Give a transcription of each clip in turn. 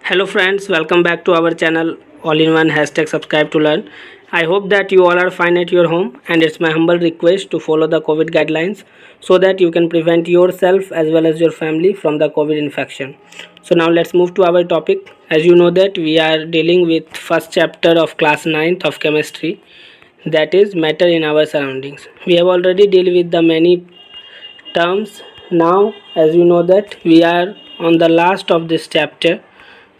Hello friends, welcome back to our channel all-in-one hashtag subscribe to learn. I hope that you all are fine at your home, and it's my humble request to follow the COVID guidelines so that you can prevent yourself as well as your family from the COVID infection. So now let's move to our topic. As you know that we are dealing with first chapter of class 9th of chemistry, that is matter in our surroundings. We have already dealt with the many terms. Now as you know that we are on the last of this chapter.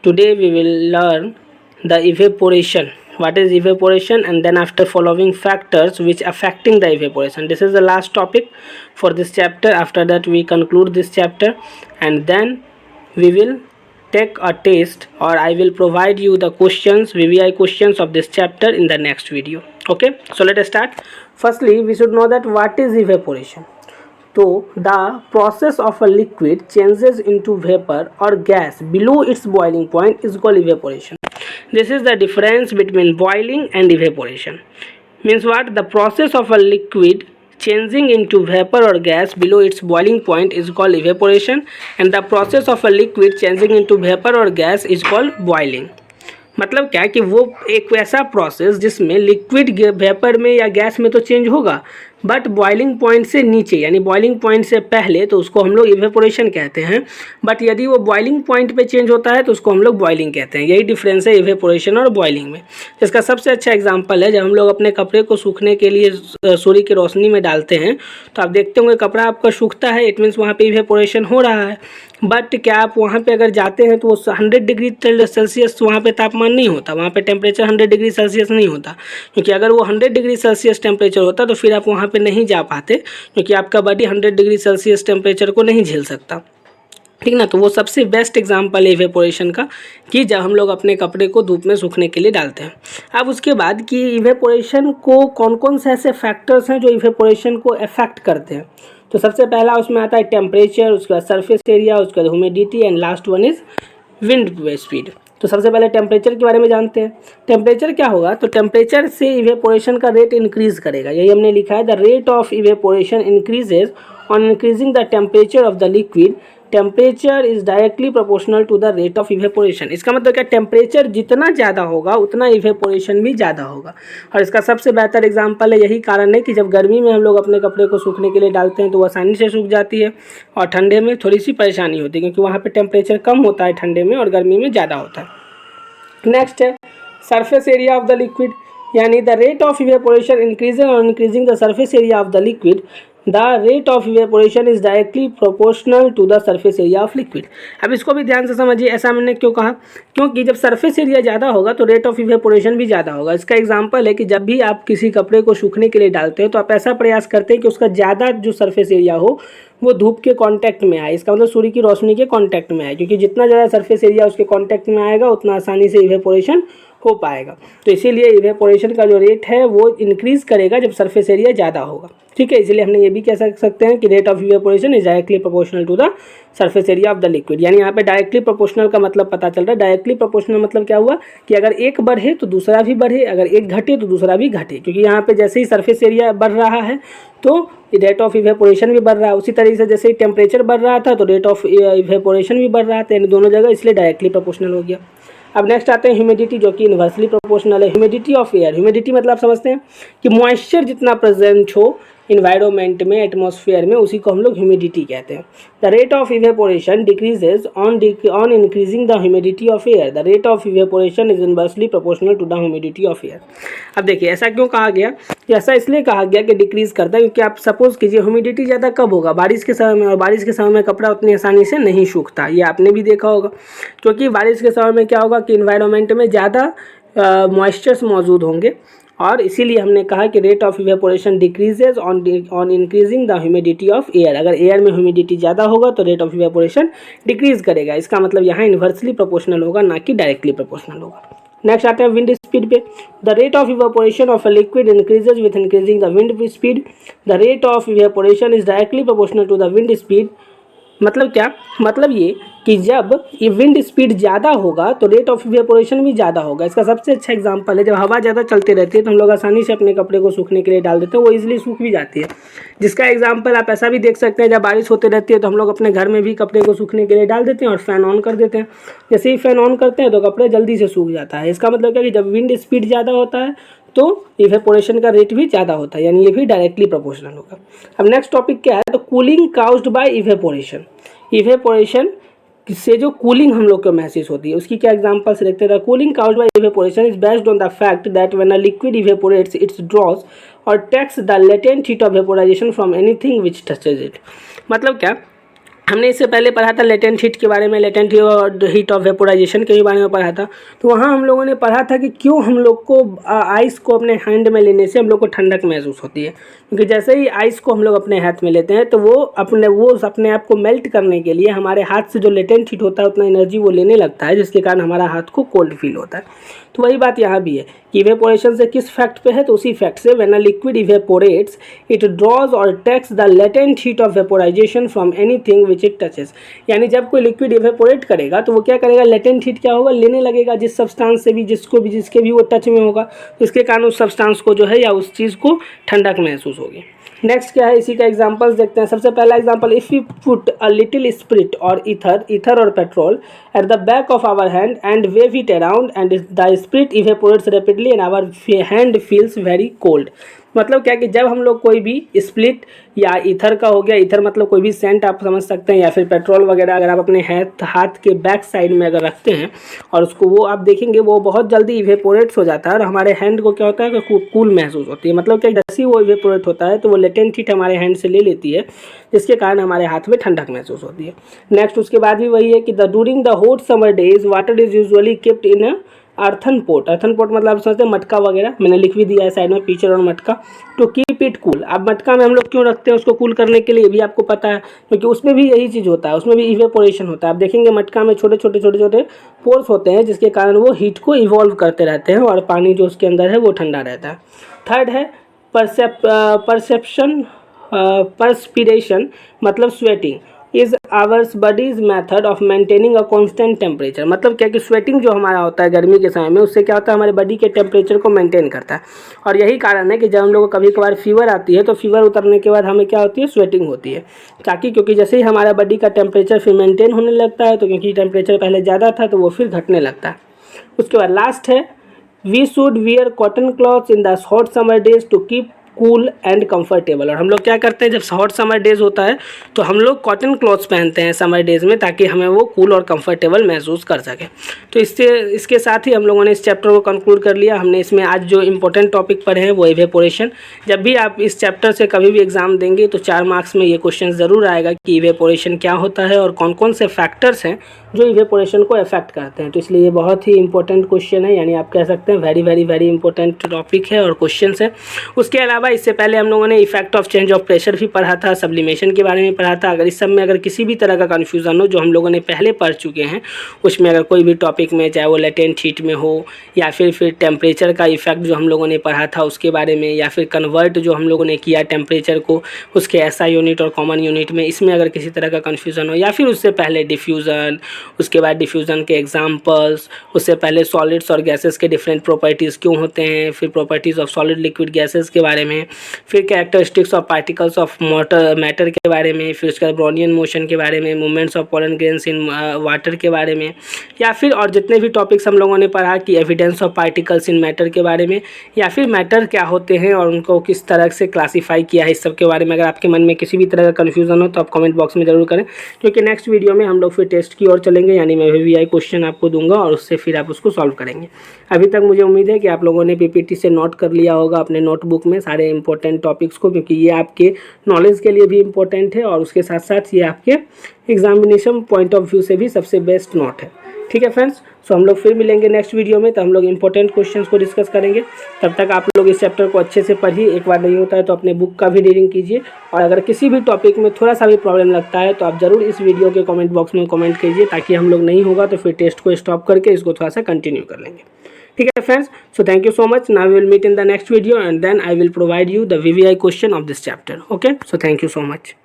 Today we will learn the evaporation. What is evaporation, and then after following factors which affecting the evaporation. This is the last topic for this chapter. After that we conclude this chapter, and then we will take a test, or I will provide you the questions, VVI questions of this chapter in the next video. Okay, so let us start. Firstly, we should know that what is evaporation. So the process of a liquid changes into vapor or gas below its boiling point is called evaporation. This is the difference between boiling and evaporation. Means what? The process of a liquid changing into vapor or gas below its boiling point is called evaporation, and the process of a liquid changing into vapor or gas is called boiling. मतलब क्या कि वो एक ऐसा process जिसमें liquid vapour में या gas में तो चेंज होगा, बट बॉइलिंग पॉइंट से नीचे यानी बॉइलिंग पॉइंट से पहले तो उसको हम लोग इवेपोरेशन कहते हैं, बट यदि वो बॉइलिंग पॉइंट पे चेंज होता है तो उसको हम लोग बॉइलिंग कहते हैं. यही डिफरेंस है इवेपोरेशन और बॉइलिंग में. इसका सबसे अच्छा एग्जांपल है जब हम लोग अपने कपड़े को सूखने के लिए सूर्य की रोशनी में डालते हैं, तो आप देखते होंगे कपड़ा आपका सूखता है, इट मीन्स वहाँ पे इवेपोरेशन हो रहा है. बट क्या आप वहाँ पे अगर जाते हैं तो वो 100 डिग्री सेल्सियस वहाँ पे तापमान नहीं होता, वहाँ पे टेम्परेचर 100 डिग्री सेल्सियस नहीं होता, क्योंकि अगर वो 100 डिग्री सेल्सियस टेम्परेचर होता तो फिर आप वहाँ पे नहीं जा पाते, क्योंकि आपका बॉडी 100 डिग्री सेल्सियस टेम्परेचर को नहीं झेल सकता. ठीक ना. तो वो सबसे बेस्ट एग्जांपल है इवेपोरेशन का, कि जब हम लोग अपने कपड़े को धूप में सूखने के लिए डालते हैं. अब उसके बाद कि इवेपोरेशन को कौन कौन से ऐसे फैक्टर्स हैं जो इवेपोरेशन को अफेक्ट करते हैं. तो सबसे पहला उसमें आता है टेम्परेचर, उसके बाद सरफेस एरिया, उसके बाद humidity, and last one is wind speed. तो सबसे पहले टेम्परेचर के बारे में जानते हैं. टेम्परेचर क्या होगा, तो टेम्परेचर से इवेपोरेशन का रेट इंक्रीज करेगा. यही हमने लिखा है, the rate of evaporation increases on increasing the temperature of the liquid. Temperature is directly proportional to the rate of evaporation. इसका मतलब क्या, टेम्परेचर जितना ज़्यादा होगा उतना इवेपोरेशन भी ज़्यादा होगा. और इसका सबसे बेहतर एग्जांपल है, यही कारण है कि जब गर्मी में हम लोग अपने कपड़े को सूखने के लिए डालते हैं तो वो आसानी से सूख जाती है, और ठंडे में थोड़ी सी परेशानी होती है, क्योंकि वहाँ पर टेम्परेचर कम होता है ठंडे में और गर्मी में ज़्यादा होता है. नेक्स्ट है surface area of the liquid, यानी the rate of evaporation increasing और increasing the surface area of the liquid. The rate of evaporation is directly proportional to the surface area of liquid. अब इसको भी ध्यान से समझिए. ऐसा मैंने क्यों कहा, क्योंकि जब सरफेस एरिया ज़्यादा होगा तो रेट ऑफ इवेपोरेशन भी ज़्यादा होगा. इसका एग्जांपल है कि जब भी आप किसी कपड़े को सूखने के लिए डालते हैं तो आप ऐसा प्रयास करते हैं कि उसका ज़्यादा जो सरफेस एरिया हो वो धूप के कांटेक्ट में आए. इसका मतलब सूर्य की रोशनी के कांटेक्ट में आए, क्योंकि जितना ज़्यादा सरफेस एरिया उसके कांटेक्ट में आएगा उतना आसानी से इवेपोरेशन हो पाएगा. तो इसीलिए इवेपोरेशन का जो रेट है वो इंक्रीज़ करेगा जब सरफेस एरिया ज़्यादा होगा. ठीक है, इसलिए हमने ये भी कह सकते हैं कि rate of evaporation is directly proportional to the surface area of the liquid. यानी यहाँ पे डायरेक्टली प्रोपोर्शनल का मतलब पता चल रहा है. डायरेक्टली प्रोपोर्शनल मतलब क्या हुआ कि अगर एक बढ़े तो दूसरा भी बढ़े, अगर एक घटे तो दूसरा भी घटे, क्योंकि यहाँ पे जैसे ही सरफेस एरिया बढ़ रहा है तो रेट ऑफ इवेपोरेशन भी बढ़ रहा है. उसी तरीके से जैसे ही टेम्परेचर बढ़ रहा था तो रेट ऑफ इवेपोरेशन भी बढ़ रहा था, यानी दोनों जगह, इसलिए डायरेक्टली प्रोपोर्शनल हो गया. अब नेक्स्ट आते हैं ह्यूमिडिटी, जो कि इन्वर्सली प्रोपोर्शनल है. Humidity of air. ह्यूमिडिटी मतलब आप समझते हैं कि मॉइस्चर जितना प्रेजेंट हो इन्वायरमेंट में, एटमॉस्फेयर में, उसी को हम लोग ह्यूमिडिटी कहते हैं. The rate of evaporation decreases on increasing the humidity of air. The rate of evaporation is inversely proportional to the humidity of air. अब देखिए ऐसा क्यों कहा गया, ऐसा इसलिए कहा गया कि डिक्रीज करता है, क्योंकि आप सपोज कीजिए ह्यूमिडिटी ज़्यादा कब होगा, बारिश के समय में, और बारिश के समय में कपड़ा उतनी आसानी से नहीं सूखता. ये आपने भी देखा होगा, क्योंकि बारिश के समय में क्या होगा कि इन्वायरमेंट में ज़्यादा मॉइस्चर्स मौजूद होंगे, और इसीलिए हमने कहा कि rate of evaporation decreases on increasing the humidity of air. अगर एयर में ह्यूमिडिटी ज़्यादा होगा तो रेट ऑफ इवेपोरेशन डिक्रीज करेगा. इसका मतलब यहाँ इन्वर्सली प्रोपोर्शनल होगा, ना कि डायरेक्टली प्रोपोर्शनल होगा. नेक्स्ट आते हैं विंड स्पीड पे. The rate of evaporation of a liquid increases with increasing the wind speed. The rate of evaporation is directly proportional to the wind speed. मतलब क्या, मतलब ये कि जब विंड स्पीड ज़्यादा होगा तो रेट ऑफ इवेपोरेशन भी ज़्यादा होगा। इसका सबसे अच्छा एग्जांपल है, जब हवा ज़्यादा चलती रहती है तो हम लोग आसानी से अपने कपड़े को सूखने के लिए डाल देते हैं, वो इजीली सूख भी जाती है। जिसका एग्जांपल आप ऐसा भी देख सकते हैं, जब बारिश होती रहती है तो हम लोग अपने घर में भी कपड़े को सूखने के लिए डाल देते हैं और फैन ऑन कर देते हैं। जैसे ही फैन ऑन करते हैं तो कपड़े जल्दी से सूख जाता है। इसका मतलब क्या कि जब विंड स्पीड ज़्यादा होता है तो इवेपोरेशन का रेट भी ज़्यादा होता है, यानी ये भी डायरेक्टली प्रोपोर्शनल होगा। अब नेक्स्ट टॉपिक क्या है, तो cooling caused by evaporation. Evaporation से जो कूलिंग हम लोग को महसूस होती है उसकी क्या एग्जांपल्स देखते हैं। Cooling caused by evaporation is based on the fact that when a liquid evaporates its draws or takes the latent heat of vaporisation from anything which touches it. मतलब क्या, हमने इससे पहले पढ़ा था लेटेंट हीट के बारे में, लेटेंट हीट ऑफ वेपोराइजेशन के भी बारे में पढ़ा था। तो वहाँ हम लोगों ने पढ़ा था कि क्यों हम लोग को आइस को अपने हैंड में लेने से हम लोग को ठंडक महसूस होती है, क्योंकि जैसे ही आइस को हम लोग अपने हाथ में लेते हैं तो वो अपने आप को मेल्ट करने के लिए हमारे हाथ से जो लेटेंट हीट होता है उतना एनर्जी वो लेने लगता है, जिसके कारण हमारा हाथ को कोल्ड फील होता है। तो वही बात यहाँ भी है कि इवेपोरेशन से किस फैक्ट पे है, तो उसी फैक्ट से when a liquid evaporates it draws or takes the latent heat of vaporisation from anything which it touches. यानी जब कोई लिक्विड इवेपोरेट करेगा तो वो क्या करेगा, लेटेंट हीट क्या होगा, लेने लगेगा जिस सब्सटेंस से भी जिसके भी वो टच में होगा, इसके कारण उस सब्सटेंस को जो है या उस चीज़ को ठंडक महसूस होगी। नेक्स्ट क्या है, इसी का एग्जांपल्स देखते हैं। सबसे पहला example, if you put a little spirit और ईथर और petrol at the back of our hand and wave it around and the spirit evaporates rapidly and our hand feels very cold. मतलब क्या कि जब हम लोग कोई भी स्प्लिट या ईथर का हो गया, ईथर मतलब कोई भी सेंट आप समझ सकते हैं, या फिर पेट्रोल वगैरह अगर आप अपने हाथ के बैक साइड में अगर रखते हैं और उसको वो आप देखेंगे वो बहुत जल्दी इवेपोरेट्स हो जाता है और हमारे हैंड को क्या होता है कि कूल महसूस होती है। मतलब क्या जैसे ही वो इवेपोरेट होता है तो वो लेटेंट हीट हमारे हैंड से ले लेती है, जिसके कारण हमारे हाथ में ठंडक महसूस होती है। नेक्स्ट उसके बाद भी वही है कि during the hot summer days water is usually kept in earthen pot. Earthen pot मतलब आप समझते हैं मटका वगैरह, मैंने लिख भी दिया है साइड में, पिक्चर और मटका, टू कीप इट कूल। अब मटका में हम लोग क्यों रखते हैं उसको कूल करने के लिए, भी आपको पता है, क्योंकि उसमें भी यही चीज़ होता है, उसमें भी इवेपोरेशन होता है। आप देखेंगे मटका में छोटे छोटे पोर्स होते हैं, जिसके कारण वो हीट को इवॉल्व करते रहते हैं और पानी जो उसके अंदर है वो ठंडा रहता है। थर्ड है परस्पिरेशन मतलब sweating is ours bodies method of maintaining a constant temperature. मतलब क्या कि स्वेटिंग जो हमारा होता है गर्मी के समय में, उससे क्या होता है हमारे बॉडी के टेम्परेचर को मेंटेन करता है। और यही कारण है कि जब हम लोग को कभी कभार फीवर आती है तो फीवर उतरने के बाद हमें क्या होती है, स्वेटिंग होती है। ताकि क्योंकि जैसे ही हमारा बॉडी का टेम्परेचर फिर मेंटेन होने लगता है, तो क्योंकि टेम्परेचर पहले ज़्यादा था तो वो फिर घटने लगता है। उसके बाद लास्ट है, we should wear cotton clothes in the hot summer days to keep cool and comfortable. और हम लोग क्या करते हैं, जब हॉट समर डेज होता है तो हम लोग कॉटन क्लॉथ्स पहनते हैं समर डेज में, ताकि हमें वो कूल और कंफर्टेबल महसूस कर सके। तो इसके साथ ही हम लोगों ने इस चैप्टर को कंक्लूड कर लिया। हमने इसमें आज जो इंपॉर्टेंट टॉपिक पढ़े हैं वो इवेपोरेशन। जब भी आप इस चैप्टर से कभी भी एग्जाम देंगे तो 4 मार्क्स में ये क्वेश्चन ज़रूर आएगा कि इवेपोरेशन क्या होता है और कौन कौन से फैक्टर्स हैं जो इवेपोरेशन को अफेक्ट करते हैं। तो इसलिए ये बहुत ही इंपॉर्टेंट क्वेश्चन है, यानी आप कह सकते हैं very very very important topic है और क्वेश्चन है। उसके अलावा इससे पहले हम लोगों ने effect of change of pressure भी पढ़ा था, सब्लिमेशन के बारे में पढ़ा था। अगर इस सब में अगर किसी भी तरह का कन्फ्यूज़न हो जो हम लोगों ने पहले पढ़ चुके हैं, उसमें अगर कोई भी टॉपिक में, चाहे वो लेटेंट हीट में हो या फिर टेम्परेचर का इफेक्ट जो हम लोगों ने पढ़ा था उसके बारे में, या फिर कन्वर्ट जो हम लोगों ने किया टेम्परेचर को उसके एसआई यूनिट और कॉमन यूनिट में, इसमें अगर किसी तरह का कन्फ्यूज़न हो, या फिर उससे पहले डिफ्यूज़न, उसके बाद डिफ्यूज़न के एग्जांपल्स, उससे पहले सॉलिड्स और गैसेस के डिफरेंट प्रॉपर्टीज़ क्यों होते हैं, फिर properties of solid liquid gases के बारे में, फिर characteristics of particles of matter के बारे में, फिर उसके बाद ब्रोनियन मोशन के बारे में, movements of pollen grains in water के बारे में, या फिर और जितने भी टॉपिक्स हम लोगों ने पढ़ा कि evidence of particles in matter के बारे में, या फिर मैटर क्या होते हैं और उनको किस तरह से क्लासीफाई किया है, इस सब के बारे में अगर आपके मन में किसी भी तरह का कन्फ्यूज़न हो तो आप कमेंट बॉक्स में ज़रूर करें, क्योंकि नेक्स्ट वीडियो में हम लोग फिर टेस्ट की ओर चलेंगे, यानी मैं VVI क्वेश्चन आपको दूंगा और उससे फिर आप उसको सॉल्व करेंगे। अभी तक मुझे उम्मीद है कि आप लोगों ने PPT से नोट कर लिया होगा अपने नोटबुक में सारे इंपॉर्टेंट टॉपिक्स को, क्योंकि ये आपके नॉलेज के लिए भी इम्पोर्टेंट है और उसके साथ साथ ये आपके एग्जामिनेशन पॉइंट ऑफ व्यू से भी सबसे बेस्ट नोट है। ठीक है फ्रेंड्स, सो हम लोग फिर मिलेंगे नेक्स्ट वीडियो में, तो हम लोग इंपॉर्टेंट क्वेश्चंस को डिस्कस करेंगे। तब तक आप लोग इस चैप्टर को अच्छे से पढ़िए, एक बार नहीं होता है तो अपने बुक का भी रीडिंग कीजिए, और अगर किसी भी टॉपिक में थोड़ा सा भी प्रॉब्लम लगता है तो आप ज़रूर इस वीडियो के कमेंट बॉक्स में कमेंट कीजिए, ताकि हम लोग नहीं होगा तो फिर टेस्ट को स्टॉप करके इसको थोड़ा सा कंटिन्यू कर लेंगे। ठीक है friends, so thank you so much. Now we will meet in the next video and then I will provide you the VVI question of this chapter. Okay, so thank you so much.